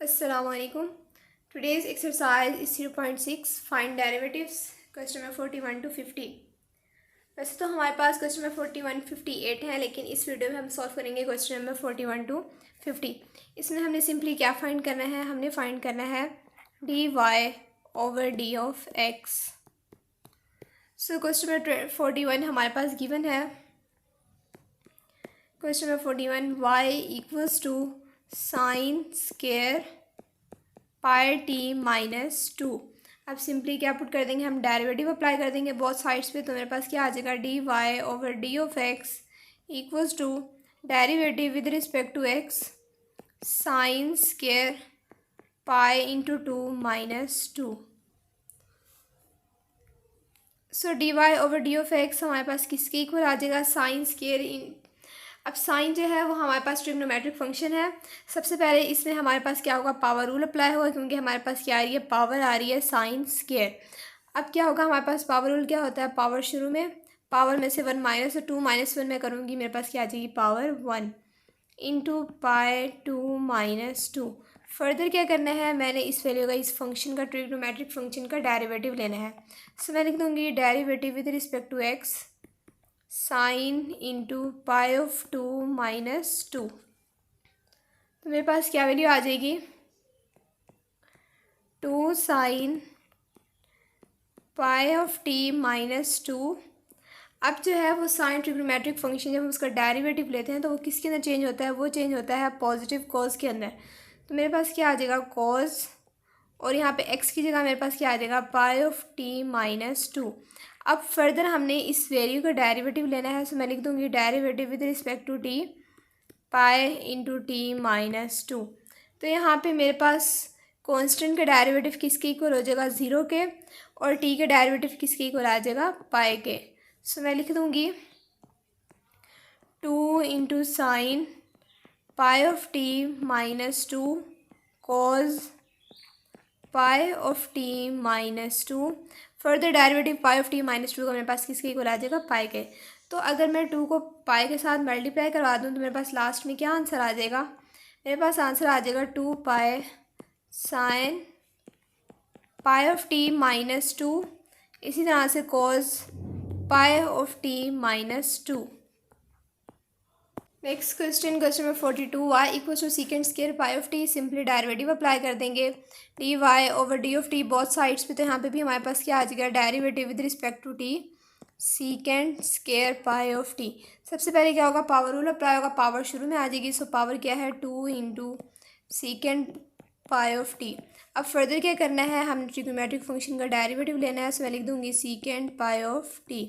Assalamualaikum. Today's exercise is 0.6 find derivatives question number 41 to 50। वैसे तो हमारे पास क्वेश्चन नंबर 41 58 है, लेकिन इस वीडियो में हम सॉल्व करेंगे क्वेश्चन नंबर 41 to 50। इसमें हमने सिंपली क्या फाइंड करना है, हमने फाइंड करना है d y over d of x. So question number 41 हमारे पास गिवन है। Question number 41 y equals to sine square pi t minus two. अब सिंपली क्या पुट कर देंगे, हम डेरिवेटिव अप्लाई कर देंगे बहुत साइड्स पे। तो मेरे पास क्या आ जाएगा, d y over d of x equals to derivative with respect to x sine square pi into two minus two. So d y over d of x हमारे पास किसके इक्वल आ जाएगा, साइन स्केयर इन। अब साइन जो है वो हमारे पास ट्रिग्नोमेट्रिक फंक्शन है। सबसे पहले इसमें हमारे पास क्या होगा, पावर रूल अप्लाई होगा, क्योंकि हमारे पास क्या आ रही है, पावर आ रही है साइन स्केयर। अब क्या होगा, हमारे पास पावर रूल क्या होता है, पावर शुरू में पावर में से one minus, two minus one में करूँगी, मेरे पास क्या आ जाएगी, power one into pi two minus two. Further क्या करना है, मैंने इस वैल्यू का, इस फंक्शन का, ट्रिग्नोमेट्रिक फंक्शन का डेरिवेटिव लेना है। सो मैं लिख दूँगी derivative with respect to x sine into pi of two minus two. तो मेरे पास क्या वैल्यू आ जाएगी, two sine pi of t minus two. अब जो है वो साइन ट्रिग्नोमेट्रिक फंक्शन जब हम उसका डेरिवेटिव लेते हैं तो वो किसके अंदर चेंज होता है, वो चेंज होता है पॉजिटिव कॉज के अंदर। तो मेरे पास क्या आ जाएगा, कॉज, और यहाँ पे एक्स की जगह मेरे पास क्या आ जाएगा, पाई ऑफ टी माइनस टू। अब फर्दर हमने इस वैल्यू का डेरिवेटिव लेना है। सो मैं लिख दूँगी derivative with respect to t pi into t minus two. तो यहाँ पे मेरे पास कांस्टेंट का डेरिवेटिव किसके इक्वल हो जाएगा, ज़ीरो के, और टी का डेरिवेटिव किसके इक्वल आ जाएगा, पाई के। सो मैं लिख दूँगी two into sine pi of t minus to cause pi of t minus two. Further derivative pi of t minus to का मेरे पास किसके इक्वल आ जाएगा, पाई के। तो अगर मैं टू को पाई के साथ मल्टीप्लाई करवा दूँ तो मेरे पास लास्ट में क्या आंसर आ जाएगा, मेरे पास आंसर आ जाएगा two pi sine pi of t minus two, इसी तरह से cos pi of t minus two. Next question, question number 42 y equal to secant square pi of t. Simply derivative apply कर देंगे, d y over d of t both sides पे। तो यहाँ पे भी हमारे पास क्या आ जाएगा, derivative with respect to t secant square pi of t. सबसे पहले क्या होगा, पावर रूल अप्लाई होगा, पावर शुरू में आ जाएगी। सो पावर क्या है, two into secant pi of t. अब फर्दर क्या करना है, हम ट्रिग्नोमेट्रिक फंक्शन का डेरिवेटिव लेना है। सो मैं लिख दूँगी सीकेंड पाई ऑफ टी।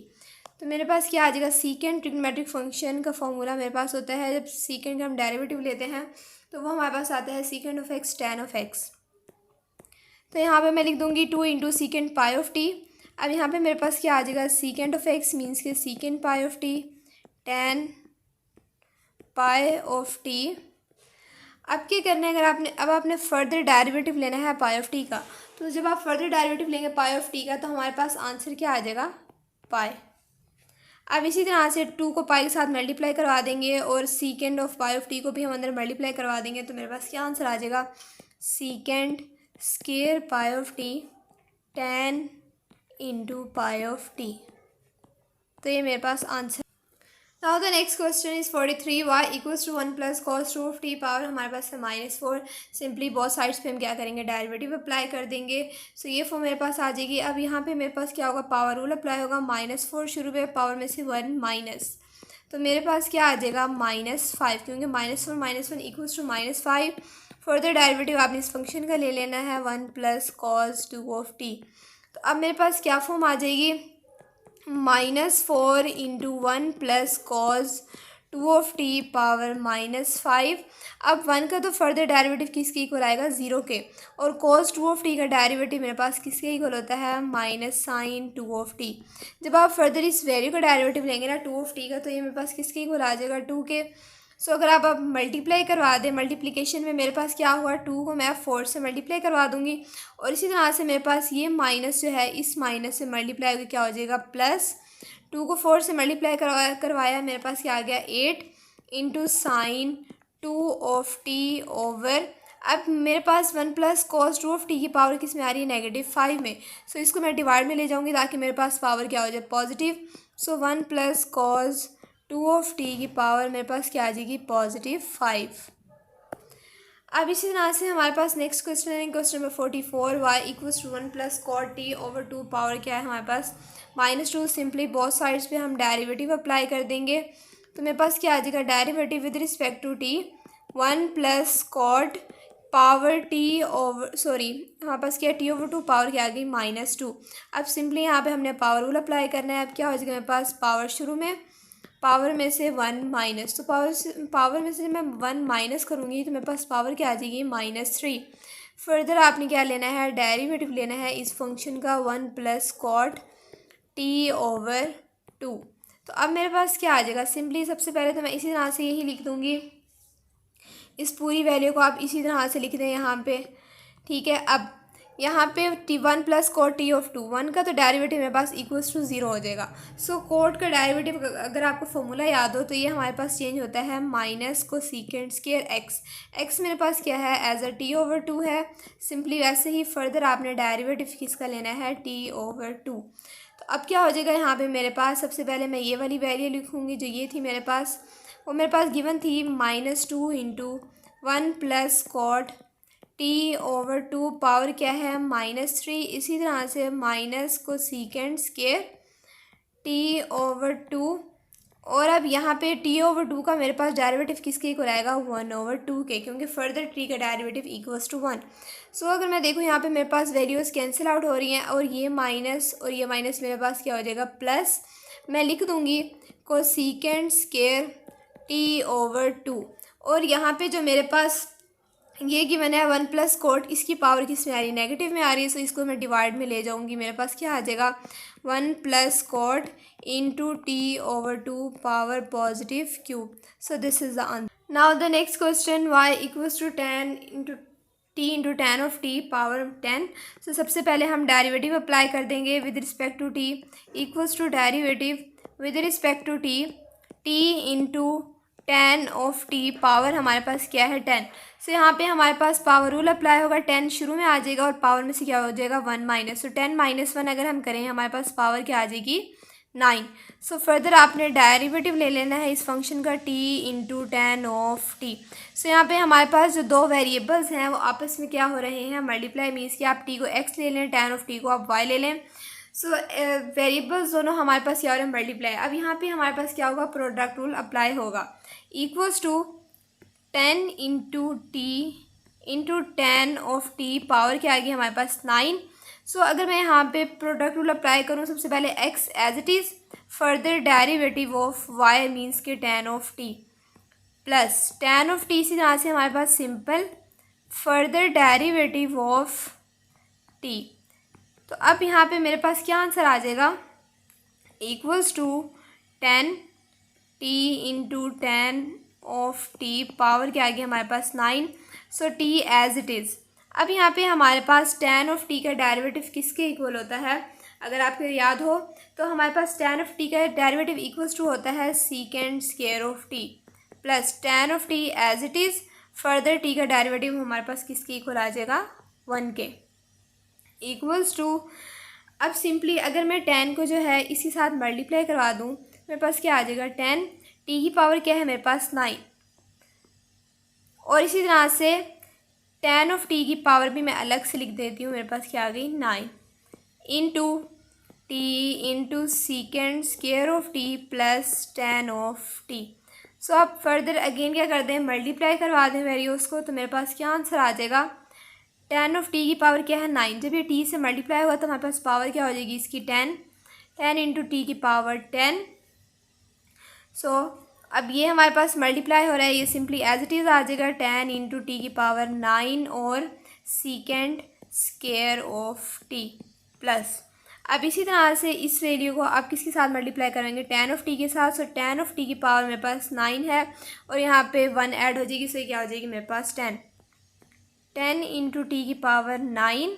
तो मेरे पास क्या आ जाएगा, सीकेंड ट्रिग्नोमेट्रिक फंक्शन का फॉर्मूला मेरे पास होता है, जब सीकेंड का हम डेरिवेटिव लेते हैं तो वो हमारे पास आता है सीकेंड of x ten of x. तो यहाँ पे मैं लिख दूँगी to into secant pi of t. अब यहाँ पे मेरे पास क्या आ जाएगा, सीकेंड ऑफ एक्स मीन्स के सीकेंड pi of t ten pi of t. अब क्या करना है, अगर आपने फर्दर डेरिवेटिव लेना है पाई ऑफ टी का, तो जब आप फर्दर डेरिवेटिव लेंगे पाई ऑफ टी का तो हमारे पास आंसर क्या आ जाएगा, पाई। अब इसी तरह से टू को पाई के साथ मल्टीप्लाई करवा देंगे और सीकेंड ऑफ पाई ऑफ टी को भी हम अंदर मल्टीप्लाई करवा देंगे। तो मेरे पास क्या आंसर आ जाएगा, second square pi of t ten into pi of t. तो ये मेरे पास answer. Now the next question is 43 y equals to one plus cos two of t. Power हमारे पास है माइनस फोर। सिंपली बहुत साइड्स पे हम क्या करेंगे, डेरिवेटिव अप्लाई कर देंगे। सो ये फॉर्म मेरे पास आ जाएगी। अब यहाँ पे मेरे पास क्या होगा, पावर रूल अप्लाई होगा, माइनस फोर शुरू में, पावर में से वन माइनस। तो मेरे पास क्या आ जाएगा, माइनस फाइव, क्योंकि minus one equals to minus five. Further derivative आपने इस फंक्शन का ले लेना है, one plus cos two of t. तो अब मेरे पास क्या फॉर्म आ जाएगी, minus four into one plus cos two of t power minus five. अब वन का तो फर्दर डेरिवेटिव किसके इक्वल आएगा, ज़ीरो के, और कॉज टू ऑफ टी का डेरिवेटिव मेरे पास किसके इक्वल होता है, minus sign two of T. जब आप फर्दर इस वैल्यू का डेरिवेटिव लेंगे ना टू ऑफ टी का, तो ये मेरे पास किसके इक्वल आ जाएगा, टू के। सो अगर आप मल्टीप्लाई करवा दें, मल्टीप्लिकेशन में मेरे पास क्या हुआ, टू को मैं फोर से मल्टीप्लाई करवा दूंगी, और इसी तरह से मेरे पास ये माइनस जो है इस माइनस से मल्टीप्लाई होकर क्या हो जाएगा, प्लस। टू को फोर से मल्टीप्लाई करवाया, मेरे पास क्या आ गया, eight into sine two of t over. अब मेरे पास 1 प्लस कॉस 2 ऑफ टी की पावर किस में आ रही है, -5 में। सो इसको मैं डिवाइड में ले जाऊंगी ताकि मेरे पास पावर क्या हो जाए, positive. So 1 plus cos 2 of t की पावर मेरे पास क्या आ जाएगी, +5। अब इसी तरह से हमारे पास नेक्स्ट क्वेश्चन है, question number 44, y equals to 1 plus cot t over 2 power क्या है हमारे पास, -2। सिंपली बोथ साइड्स पे हम डेरिवेटिव अप्लाई कर देंगे, तो मेरे पास क्या आ जाएगा, derivative with respect to t 1 plus cot power t over हमारे पास क्या, टी ओवर 2 पावर क्या आ गई, -2। अब सिंपली यहाँ पे हमने पावर रूल अप्लाई करना है। अब क्या हो जाएगा मेरे पास, पावर शुरू में पावर में से 1 माइनस, तो पावर में से जब मैं 1 माइनस करूँगी तो मेरे पास पावर क्या आ जाएगी, -3। फर्दर आपने क्या लेना है, डेरिवेटिव लेना है इस फंक्शन का 1 प्लस कॉट टी ओवर 2। तो अब मेरे पास क्या आ जाएगा, सिंपली सबसे पहले तो मैं इसी तरह से यही लिख दूँगी, इस पूरी वैल्यू को आप इसी तरह से लिख दें यहाँ पे, ठीक है। अब यहाँ पे t1 plus coat T of 2, 1 का तो डेरिवेटिव मेरे पास इक्वल्स टू 0 हो जाएगा। सो कोट का डेरिवेटिव अगर आपको फॉर्मूला याद हो तो ये हमारे पास चेंज होता है माइनस को सीकेंड स्केयर एक्स मेरे पास क्या है, एज अ टी ओवर 2 है। सिंपली वैसे ही फर्दर आपने डेरिवेटिव किसका लेना है, टी ओवर 2। तो अब क्या हो जाएगा यहाँ पे मेरे पास, सबसे पहले मैं ये वाली वैल्यू लिखूँगी जो ये थी मेरे पास, वो मेरे पास गिवन थी -2 into 1 plus cot t over 2 power क्या है, -3। इसी तरह से माइनस को सीकेंड स्केयर टी ओवर 2, और अब यहाँ पे टी ओवर 2 का मेरे पास डेरिवेटिव किसके इक्वल आएगा, 1/2 के, क्योंकि फर्दर टी का डेरिवेटिव इक्वल्स टू 1। सो अगर मैं देखूँ यहाँ पे मेरे पास वैल्यूज़ कैंसिल आउट हो रही हैं, और ये माइनस और ये माइनस मेरे पास क्या हो जाएगा, प्लस। मैं लिख दूँगी को सीकेंड स्केयर टी ओवर 2, और यहाँ पे जो मेरे पास ये कि मैंने 1 प्लस कोट, इसकी पावर किस में आ रही है, नेगेटिव में आ रही है। सो इसको मैं डिवाइड में ले जाऊंगी, मेरे पास क्या आ जाएगा, 1 plus cot into t over 2 power positive cube. So this is the answer. Now the next question, y equals to 10 into t into 10 of t power 10। So सबसे पहले हम डेरिवेटिव अप्लाई कर देंगे with respect to t, equals to derivative with respect to t into 10 of t power हमारे पास क्या है, 10। सो यहाँ पे हमारे पास पावर रूल अप्लाई होगा, 10 शुरू में आ जाएगा और पावर में से क्या हो जाएगा, 1 माइनस। सो 10 - 1 अगर हम करें हमारे पास पावर क्या आ जाएगी, 9। सो फर्दर आपने डेरिवेटिव ले लेना है इस फंक्शन का t इंटू 10 ऑफ टी। सो यहाँ पे हमारे पास जो दो वेरिएबल्स हैं वो आपस में क्या हो रहे हैं, मल्टीप्लाई। मीन्स कि आप t को x ले लें, 10 ऑफ टी को आप y ले लें। सो वेरिएबल्स दोनों हमारे पास क्या हो रहे हैं, मल्टीप्लाई। अब यहाँ पे हमारे पास क्या होगा, प्रोडक्ट रूल अप्लाई होगा, equals to 10 into t into 10 of t power क्या आएगी हमारे पास, 9। सो अगर मैं यहाँ पे प्रोडक्ट रूल अप्लाई करूँ, सबसे पहले x as it is, further derivative of y means के 10 of t plus 10 of t, से यहाँ से हमारे पास simple further derivative of t. तो अब यहाँ पे मेरे पास क्या आंसर आ जाएगा, equals to 10 t into 10 of t power क्या आ गया हमारे पास, 9। So t as it is. अब यहाँ पे हमारे पास 10 ऑफ टी का डेरिवेटिव किसके इक्वल होता है, अगर आपको याद हो तो हमारे पास 10 ऑफ टी का डेरिवेटिव इक्वल्स टू होता है secant square of t plus 10 of t as it is. Further t का डेरिवेटिव हमारे पास किसके इक्वल आ जाएगा, 1 के, इक्वल्स टू। अब सिंपली अगर मैं 10 को जो है इसी साथ मल्टीप्लाई करवा दूँ, मेरे पास क्या आ जाएगा, 10 टी की पावर क्या है मेरे पास, 9। और इसी तरह से 10 ऑफ टी की पावर भी मैं अलग से लिख देती हूँ, मेरे पास क्या आ गई, 9 into t into second square of t plus 10 of t. So आप फर्दर अगेन क्या कर दें, मल्टीप्लाई करवा दें वैल्यूज़ को, तो मेरे पास क्या आंसर आ जाएगा, 10 ऑफ टी की पावर क्या है, 9। जब ये टी से मल्टीप्लाई हुआ तो हमारे पास पावर क्या हो जाएगी इसकी, 10 इंटू टी की पावर 10। सो अब ये हमारे पास मल्टीप्लाई हो रहा है, ये सिंपली एज इट इज़ आ जाएगा 10 इंटू टी की पावर 9 और सीकेंड स्केयर ऑफ टी प्लस। अब इसी तरह से इस वैल्यू को आप किसके साथ मल्टीप्लाई करेंगे, 10 ऑफ टी के साथ। सो 10 ऑफ टी की पावर मेरे पास 9 है और यहाँ पे 1 ऐड हो जाएगी, सो क्या हो जाएगी मेरे पास 10 इंटू टी की पावर 9,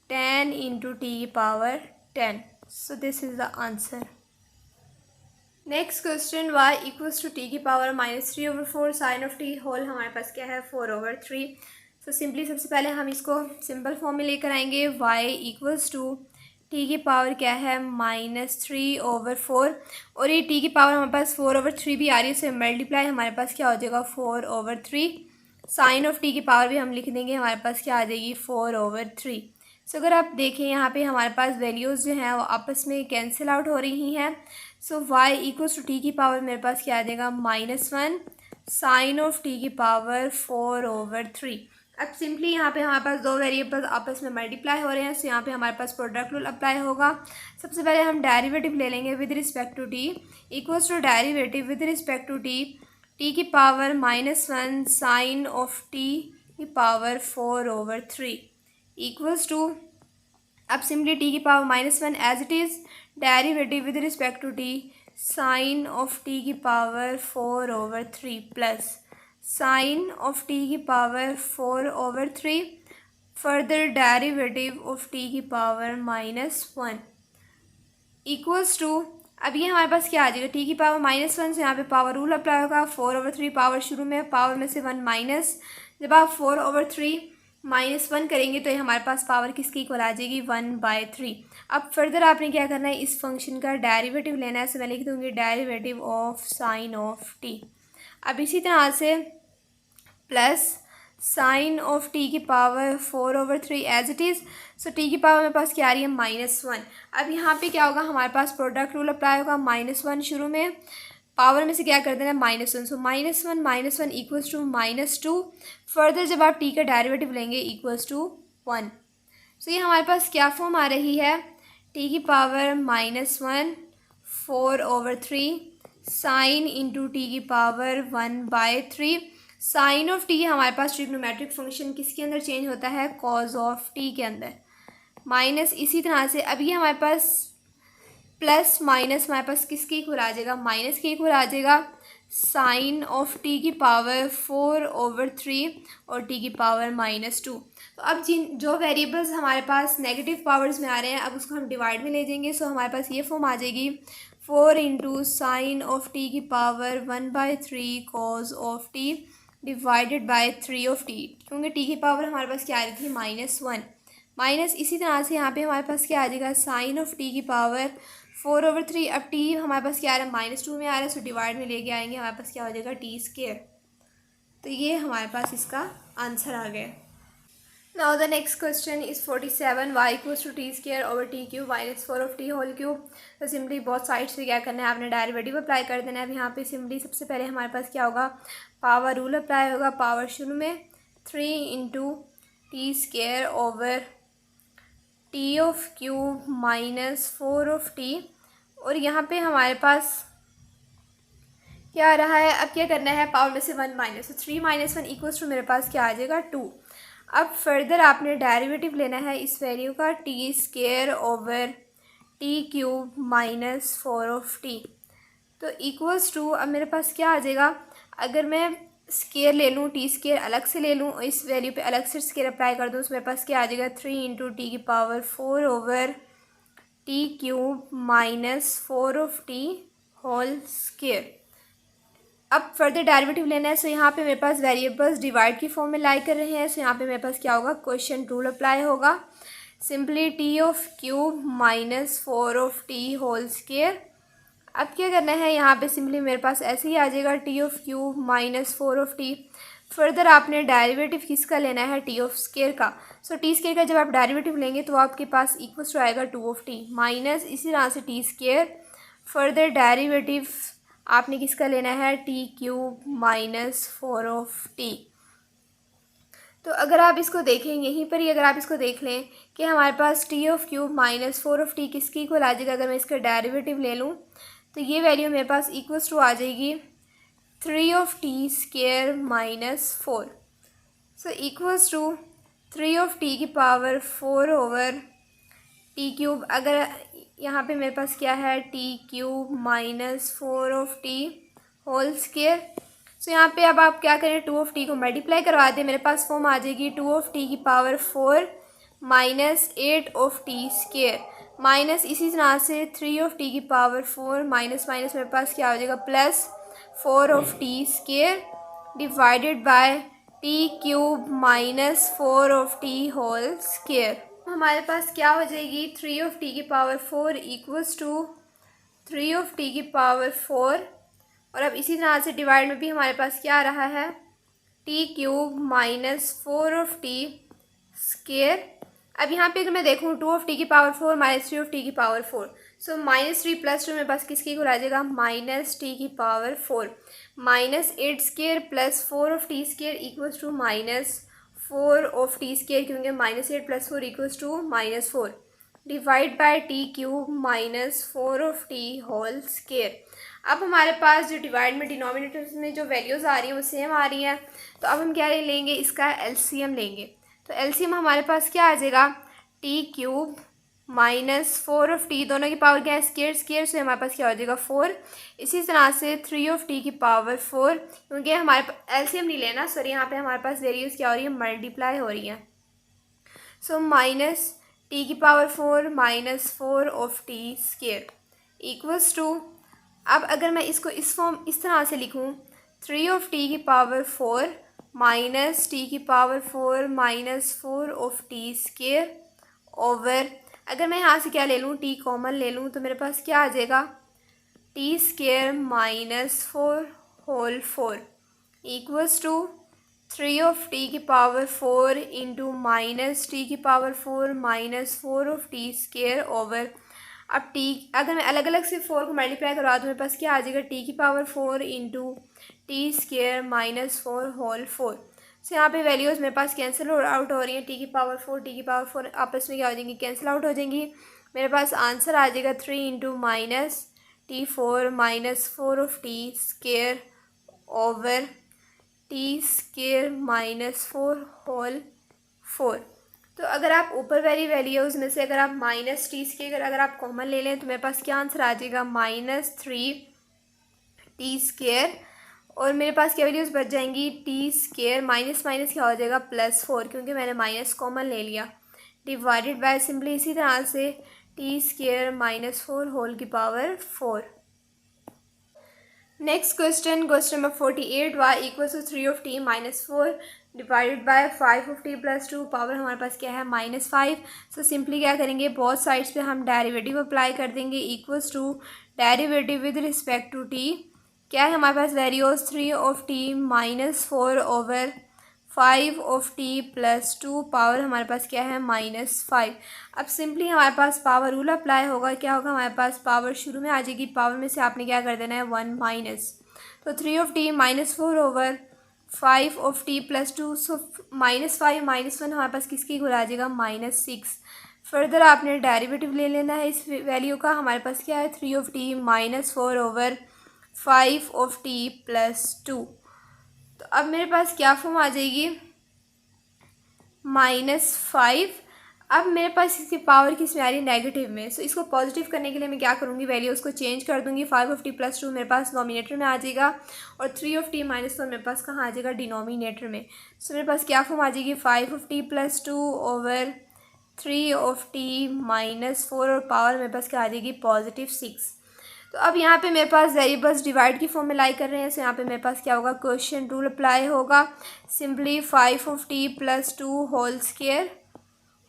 10 इंटू टी की power 10। So this is the answer. Next question y equals to t की power -3/4 sine of t whole हमारे पास क्या है 4/3। सो सिंपली सबसे पहले हम इसको सिंपल फॉर्म में लेकर आएंगे। y इक्वल्स टू टी की पावर क्या है -3/4 और ये टी की पावर हमारे पास 4/3 भी आ रही है, इससे मल्टीप्लाई हमारे पास क्या हो जाएगा 4/3। साइन ऑफ टी की पावर भी हम लिख देंगे, हमारे पास क्या आ जाएगी 4/3। सो अगर आप देखें यहाँ पे हमारे पास वैल्यूज़ जो हैं वो आपस में कैंसिल आउट हो रही हैं। सो y इक्वल्स टू टी की पावर मेरे पास क्या आ जाएगा -1 साइन ऑफ टी की पावर 4/3। अब सिंपली यहाँ पे हमारे पास दो वेरिएबल्स आपस में मल्टीप्लाई हो रहे हैं, सो यहाँ पे हमारे पास प्रोडक्ट रूल अप्लाई होगा। सबसे पहले हम डेरिवेटिव ले लेंगे with respect to t equals to derivative with respect to t की पावर -1 साइन ऑफ टी की पावर 4/3 इक्वल्स टू, अब सिंपली टी की power -1 as it is derivative with respect to t sine of t की power 4/3 plus sine of t की power 4/3 further derivative of t की power -1 equals to, अब ये हमारे पास क्या आ जाएगा टी की पावर -1 से यहाँ पे पावर रूल अप्लाई होगा। 4/3 पावर शुरू में, पावर में से 1 माइनस, जब आप 4/3 -1 करेंगे तो ये हमारे पास पावर किसकी इक्वल आ जाएगी 1/3। अब फर्दर आपने क्या करना है, इस फंक्शन का डेरिवेटिव लेना है। सो मैं लिख दूँगी derivative of sine of t. अब इसी तरह से प्लस साइन ऑफ टी की power 4/3 as it is. So t की पावर मेरे पास क्या आ रही है -1। अब यहाँ पे क्या होगा, हमारे पास प्रोडक्ट रूल अप्लाई होगा। -1 शुरू में, पावर में से क्या कर देना है -1, सो -1 इक्वल्स टू -2। फर्दर जब आप टी का डेरिवेटिव लेंगे इक्वल्स टू 1। सो ये हमारे पास क्या फॉर्म आ रही है, टी की पावर -1 4/3 साइन इंटू टी की पावर 1/3। साइन ऑफ टी हमारे पास ट्रिग्नोमेट्रिक फंक्शन किसके अंदर चेंज होता है, कॉज ऑफ टी के अंदर, माइनस इसी तरह से। अब ये हमारे पास प्लस माइनस हमारे पास किसके इक्वल आ जाएगा, माइनस के इक्वल आ जाएगा साइन ऑफ टी की पावर 4/3 और टी की पावर -2। तो अब जो वेरिएबल्स हमारे पास नेगेटिव पावर्स में आ रहे हैं, अब उसको हम डिवाइड में ले जाएंगे। सो हमारे पास ये फॉर्म आ जाएगी 4 इंटू साइन ऑफ टी की power 1/3 cause of T divided by 3 of T, क्योंकि टी की पावर हमारे पास क्या आ रही थी -1 माइनस इसी तरह से यहाँ पे हमारे पास क्या आ जाएगा साइन ऑफ टी की पावर 4/3। अब टी हमारे पास क्या आ रहा है -2 में आ रहा है, सो डिवाइड में लेके आएंगे, हमारे पास क्या हो जाएगा t²। तो ये हमारे पास इसका आंसर आ गया। Now the next question is 47 y equals to t²/t³ -4 of t whole cube. तो सिंपली बहुत साइड से क्या करना है, आपने डेरिवेटिव अप्लाई कर देना है। अब यहाँ पे सिंपली सबसे पहले हमारे पास क्या होगा, पावर रूल अप्लाई होगा। पावर शुरू में 3 into t² T of cube -4 of T, और यहाँ पे हमारे पास क्या आ रहा है, अब क्या करना है, पावर में से 1 माइनस, तो 3 - 1 इक्वल्स टू मेरे पास क्या आ जाएगा 2। अब फर्दर आपने डेरिवेटिव लेना है इस वैल्यू का t² t³ -4 ऑफ टी, तो इक्वल्स टू, अब मेरे पास क्या आ जाएगा, अगर मैं स्केयर ले लूँ, t² अलग से ले लूँ, इस वैल्यू पे अलग से स्केयर अप्लाई कर दूँ, तो मेरे पास क्या आ जाएगा 3 इंटू टी की power 4/t³ -4 of t whole square. अब फर्दर डेरिवेटिव लेना है। सो यहाँ पे मेरे पास वेरिएबल्स डिवाइड की फॉर्म में लाई कर रहे हैं। सो यहाँ पे मेरे पास क्या होगा, क्वेश्चन रूल अप्लाई होगा। Simply t³ -4 of t whole square. अब क्या करना है, यहाँ पे सिंपली मेरे पास ऐसे ही आ जाएगा t³ -4 ऑफ टी। फर्दर आपने डेरिवेटिव किसका लेना है, t² का। सो t² का जब आप डेरिवेटिव लेंगे तो आपके पास इक्वल्स टू आएगा 2 ऑफ टी माइनस इसी तरह से t²। फर्दर डेरिवेटिव आपने किसका लेना है, t³ -4 ऑफ टी। तो अगर आप इसको देखें, यहीं पर ही अगर आप इसको देख लें कि हमारे पास t³ -4 ऑफ टी किसकी इक्वल आ जाएगा, अगर मैं इसका डेरिवेटिव ले लूँ तो ये वैल्यू मेरे पास इक्वल्स टू आ जाएगी 3 of t² -4। So equals to 3 of t की पावर 4/t³। अगर यहाँ पे मेरे पास क्या है, t³ -4 of t whole square. So यहाँ पे अब आप क्या करें, 2 ऑफ टी को मल्टीप्लाई करवा दें, मेरे पास फॉर्म आ जाएगी 2 ऑफ टी की पावर 4 -8 ऑफ t² माइनस इसी तरह से 3 ऑफ टी की पावर 4 माइनस माइनस मेरे पास क्या हो जाएगा plus 4 of t square divided by t cube minus 4 of t whole square. हमारे पास क्या हो जाएगी 3 ऑफ टी की power 4 equals to 3 of t की पावर 4 और अब इसी तरह से डिवाइड में भी हमारे पास क्या आ रहा है t cube minus 4 of t square. अब यहाँ पे अगर मैं देखूँ 2 ऑफ टी की पावर 4 माइनस 3 ऑफ टी की पावर 4 सो माइनस 3 प्लस 2 मेरे पास किसकी इक्वल आ जाएगा माइनस टी की power 4 minus 8 square plus 4 of t square equals to minus 4 of t square क्योंकि minus 8 plus 4 equals to minus 4 divide by t cube minus 4 of t whole square. अब हमारे पास जो डिवाइड में denominators में जो values आ रही हैं वो सेम आ रही हैं, तो अब हम क्या लेंगे इसका एलसीएम लेंगे। तो एलसीएम हमारे पास क्या आ जाएगा T cube minus 4 of T, दोनों की पावर क्या है स्केयर स्केयर से हमारे पास क्या हो जाएगा 4। इसी तरह से 3 ऑफ टी की पावर 4 क्योंकि हमारे एलसीएम नहीं लेना सॉरी यहाँ पे हमारे पास वैल्यूज़ क्या हो रही है मल्टीप्लाई हो रही हैं। सो माइनस टी की power 4 minus 4 of t square equals to, अब अगर मैं इसको इस तरह से लिखूँ 3 ऑफ टी की पावर 4 माइनस टी की power 4 minus 4 of t square over, अगर मैं यहाँ से क्या ले लूँ टी कॉमन ले लूँ तो मेरे पास क्या आ जाएगा t square minus 4 whole 4 equals to 3 of t की पावर 4 इंटू माइनस टी की power 4 minus 4 of t square over, अब टी अगर मैं अलग अलग से 4 को मल्टीप्लाई करवा दूँ मेरे पास क्या आ जाएगा टी की power 4 into t square minus 4 whole 4। So यहाँ पे वैल्यूज़ मेरे पास कैंसिल आउट हो रही हैं, टी की पावर 4 टी की पावर 4 आपस में क्या हो जाएंगी कैंसिल आउट हो जाएंगी। मेरे पास आंसर आ जाएगा 3 into minus t 4 minus 4 of t square over t square minus 4 whole 4। तो अगर आप ऊपर वाली वैल्यूज़ में से अगर आप माइनस टी स्केयर अगर आप कॉमन ले लें तो मेरे पास क्या आंसर आ जाएगा माइनस 3 टी स्केयर और मेरे पास क्या वैल्यूज़ बच जाएंगी टी स्केयर माइनस माइनस क्या हो जाएगा प्लस 4 क्योंकि मैंने माइनस कॉमन ले लिया डिवाइडेड बाय सिंपली इसी तरह से टी स्केयर माइनस 4 होल की power 4। Next question number 48 y equals to 3 of t minus 4 divided by 5 of t plus 2 power हमारे पास क्या है -5। सो सिंपली क्या करेंगे बोथ साइड्स पे हम डेरिवेटिव अप्लाई कर देंगे equals to derivative with respect to t क्या है हमारे पास values 3 of t minus 4 over 5 of t plus 2 power हमारे पास क्या है -5। अब सिंपली हमारे पास पावर रूल अप्लाई होगा, क्या होगा हमारे पास पावर शुरू में आ जाएगी, पावर में से आपने क्या कर देना है 1 माइनस, तो 3 of t -4 over 5 of t plus 2 सो -5 -1 हमारे पास किसकी इक्वल आ जाएगा -6। फर्दर आपने डेरिवेटिव ले लेना है इस वैल्यू का, हमारे पास क्या है 3 of t -4 over 5 of t plus 2। तो अब मेरे पास क्या फॉर्म आ जाएगी -5। अब मेरे पास इसकी पावर किस में आ रही है नेगेटिव में, सो इसको पॉजिटिव करने के लिए मैं क्या करूँगी वैल्यू उसको चेंज कर दूँगी 5 ऑफ टी प्लस 2 मेरे पास नॉमिनेटर में आ जाएगा और 3 ऑफ टी -4 मेरे पास कहाँ आ जाएगा डिनोमिनेटर में। सो मेरे पास क्या फॉर्म आ जाएगी 5 of t plus 2 over 3 of t -4 और पावर मेरे पास क्या आ जाएगी +6। तो अब यहाँ पे मेरे पास वेरिएबल्स डिवाइड की फॉर्म में लाई कर रहे हैं, सो यहाँ पे मेरे पास क्या होगा क्वेश्चन रूल अप्लाई होगा simply 5 of t plus 2 whole square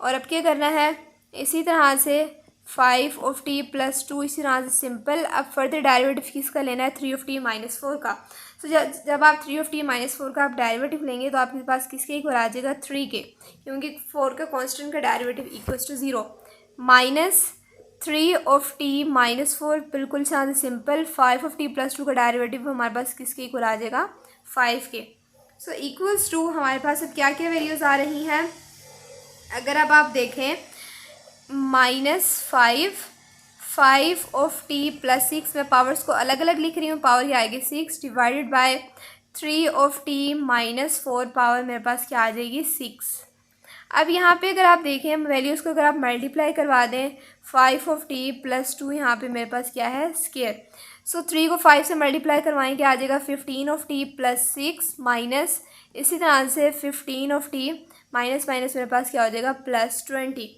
और अब क्या करना है इसी तरह से 5 ऑफ टी प्लस 2 इसी तरह से सिंपल। अब फर्दर डेरिवेटिव किसका लेना है 3 ऑफ टी -4 का। तो जब आप 3 ऑफ टी -4 का आप डेरिवेटिव लेंगे तो आपके पास किसके इक्वल आ जाएगा 3 के, क्योंकि 4 का कांस्टेंट का derivative equals to 0 -3 of t -4 बिल्कुल से सिंपल 5 ऑफ टी प्लस 2 का डेरिवेटिव हमारे पास किसके इक्वल आ जाएगा 5 के। सो इक्वल्स टू हमारे पास अब क्या क्या वैल्यूज़ आ रही हैं, अगर अब आप देखें -5 ऑफ टी प्लस 6 मैं पावर्स को अलग अलग लिख रही हूँ, पावर ये आएगी 6 divided by 3 of t -4 power मेरे पास क्या आ जाएगी 6। अब यहाँ पे अगर आप देखें वैल्यूज़ को अगर आप मल्टीप्लाई करवा दें 5 ऑफ टी प्लस 2 यहाँ पे मेरे पास क्या है स्क्वायर। सो 3 को 5 से मल्टीप्लाई करवाएं क्या आ जाएगा 15 ऑफ टी प्लस 6 माइनस इसी तरह से 15 ऑफ टी माइनस मेरे पास क्या हो जाएगा +20।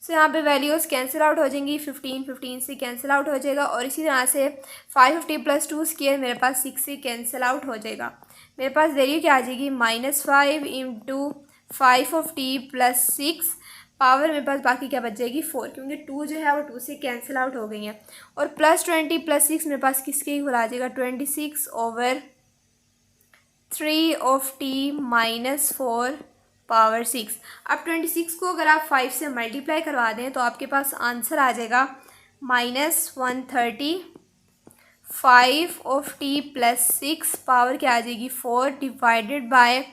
सो यहाँ पे वैल्यूज़ कैंसिल आउट हो जाएंगी, 15 से कैंसिल आउट हो जाएगा और इसी तरह से 550 + 2 स्क्वायर मेरे पास 6 से कैंसिल आउट हो जाएगा। मेरे पास वैल्यू क्या आ जाएगी, -5 × 550 + 6 पावर मेरे पास बाकी क्या बच जाएगी 4, क्योंकि 2 जो है वो 2 से कैंसिल आउट हो गई है। और +20 + 6 मेरे पास किसके इक्वल आ जाएगा, 26/3 - 4 पावर 6। अब 26 को अगर आप 5 से मल्टीप्लाई करवा दें तो आपके पास आंसर आ जाएगा -130 5/t + 6 पावर क्या आ जाएगी 4 divided by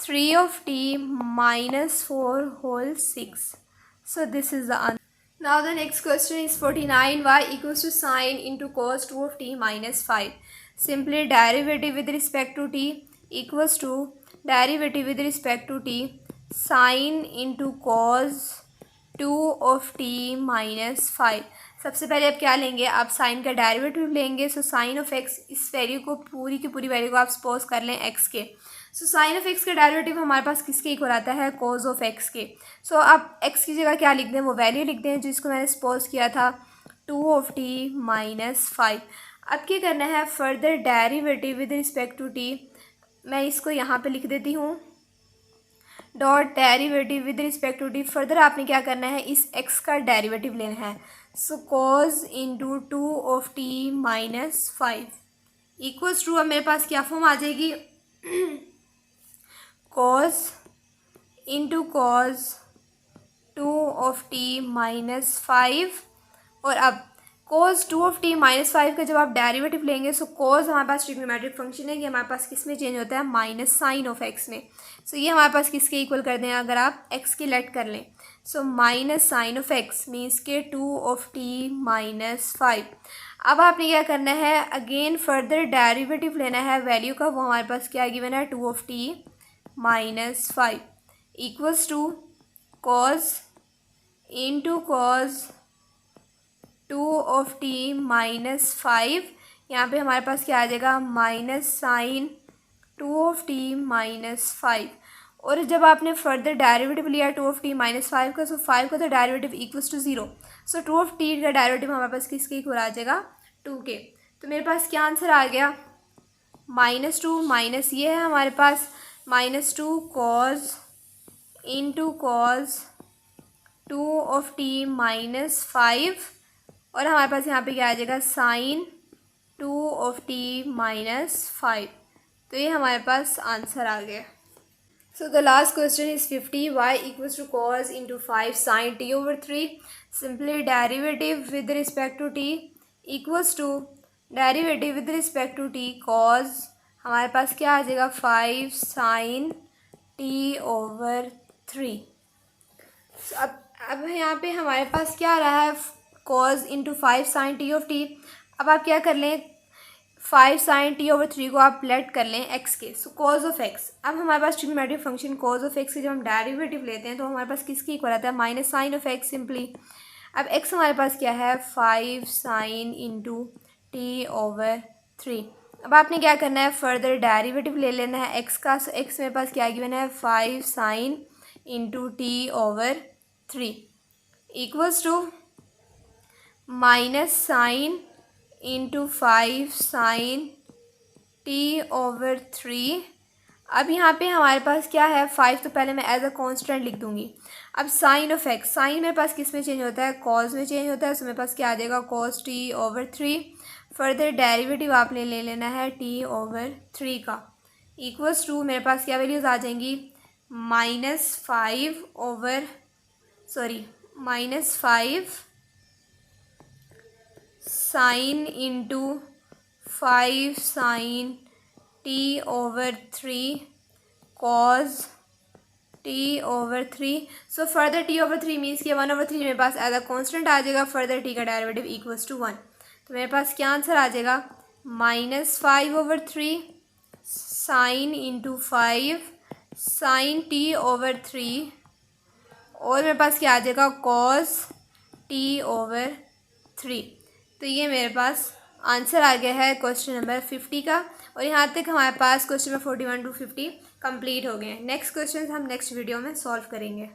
3/t - 4 whole 6। So this is the answer. Now the next question is 49. Y equals to sin into cos 2/t - 5. Simply derivative with respect to t equals to derivative with respect to t sin into cos 2/t - 5. सबसे पहले आप क्या लेंगे, आप sign का derivative लेंगे। So sine of x, इस value को पूरी की पूरी वैल्यू को आप सपोज कर लें एक्स के। सो साइन ऑफ एक्स का डेरिवेटिव हमारे पास किसके इक्वल आता है, कॉज ऑफ एक्स के। सो आप एक्स की जगह क्या लिख दें, वो वैल्यू लिख दें जिसको मैंने सपोज किया था 2/t - 5। अब क्या करना है, further derivative with respect to t, मैं इसको यहाँ पे लिख देती हूँ dot derivative with respect to t. Further आपने क्या करना है, इस एक्स का डेरिवेटिव लेना है। So cos into 2/t - 5 equals to, अब मेरे पास क्या फॉर्म आ जाएगी, कॉज इंटू कॉज 2/t - 5। और अब cos 2/t - 5 का जब आप डेरिवेटिव लेंगे, सो cos हमारे पास ट्रिग्नोमेट्रिक फंक्शन है, ये हमारे पास किस में चेंज होता है, माइनस साइन ऑफ एक्स में। सो ये हमारे पास किसके इक्वल कर दें, अगर आप x की लेट कर लें। So minus sine of x means के 2/t - 5। अब आपने क्या करना है, अगेन फर्दर डेरिवेटिव लेना है वैल्यू का, वो हमारे पास क्या गिवन है 2/t - 5 equals to cos into cos 2/t - 5। यहाँ पे हमारे पास क्या आ जाएगा, माइनस साइन 2/t - 5। और जब आपने फर्दर डेरिवेटिव लिया 2/t - 5 का, सो 5 का तो derivative equals to 0। So 2/t का डेरिवेटिव हमारे पास किसके इक्वल आ जाएगा, 2 के। तो मेरे पास क्या आंसर आ गया, -2 माइनस ये है हमारे पास -2 cos इंटू cos 2/t - 5। और हमारे पास यहाँ पे क्या आ जाएगा, साइन 2/t - 5। तो ये हमारे पास आंसर आ गया। So the last question is 50। y equals to cos into 5 sin t/3। Simply derivative with respect to t equals to derivative with respect to t cos, हमारे पास क्या आ जाएगा 5 sin t/3। अब यहाँ पे हमारे पास क्या आ रहा है, cos इंटू 5 sin t/t। अब आप क्या कर लें, 5 sin t/3 को आप लेट कर लें x के। सो cos ऑफ x, अब हमारे पास trigonometric function cos of x के जब हम डेरिवेटिव लेते हैं तो हमारे पास किसकी इक्वल आता है, minus sine of x simply. अब x हमारे पास क्या है, 5 sin इंटू t/3। अब आपने क्या करना है, फर्दर डेरिवेटिव ले लेना है x का। सो x मेरे पास क्या गिवन है, 5 sin इंटू t/3 equals to minus sine into 5 sin t/3। अब यहाँ पे हमारे पास क्या है, 5 तो पहले मैं एज अ कांस्टेंट लिख दूँगी। अब साइन ऑफ एक्स, साइन मेरे पास किस में चेंज होता है, कॉज में चेंज होता है। सो मेरे पास क्या आ जाएगा, cos t/3। फर्दर डेरिवेटिव आपने ले लेना है t/3 का इक्वल्स टू, मेरे पास क्या वैल्यूज़ आ जाएंगी, -5 sign into 5 sin t/3 cos t/3। So further t/3 means कि 1/3 मेरे पास एज अ कांस्टेंट आ जाएगा। फर्दर t का डेरिवेटिव इक्वल्स टू 1। तो मेरे पास क्या आंसर आ जाएगा, -5/3 साइन इंटू 5 sin t/3। और मेरे पास क्या आ जाएगा, cos t/3। तो ये मेरे पास आंसर आ गया है क्वेश्चन नंबर 50 का। और यहाँ तक हमारे पास क्वेश्चन नंबर 41 to 50 कंप्लीट हो गए हैं। नेक्स्ट क्वेश्चन हम नेक्स्ट वीडियो में सॉल्व करेंगे।